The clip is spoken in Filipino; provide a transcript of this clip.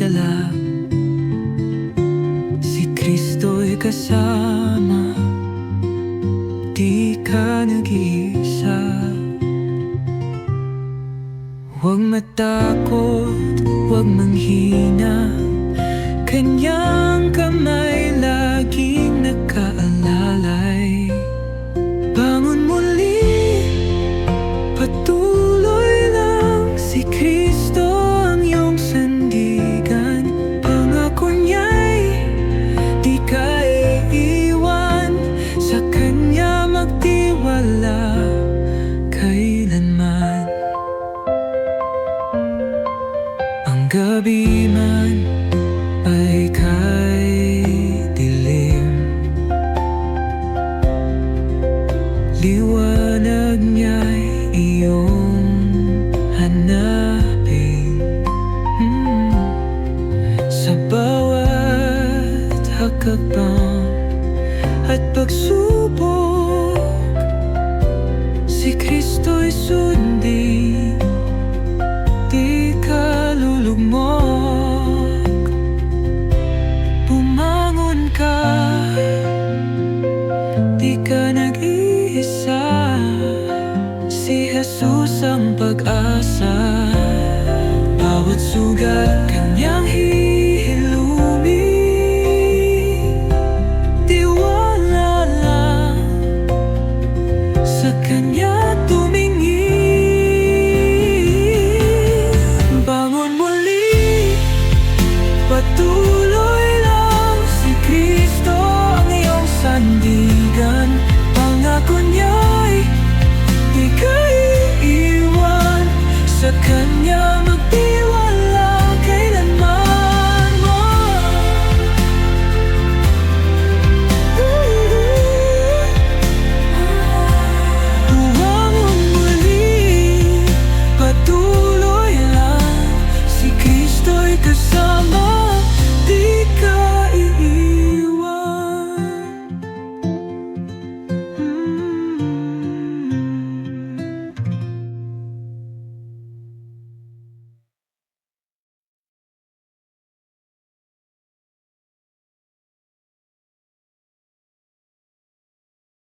dala. Si Kristo'y kasama, di ka nag-iisa. Huwag matakot, huwag manghina, Kanyang kamay laging nakaalalay. Bangon muli, patuloy lang, si Kristo ang iyong sandigan. Pangako niya'y di ka iiwan, sa Kanya magtiwala kailanman. Ang gabi man ay kay dilim, liwanag niya'y iyong hanapin. Sa bawat hakbang at pagsubok, si Kristo'y sundin, di ka lulugmok. Bumangon ka, di ka nag-iisa, si Jesus ang pag-asa. Bawat sugat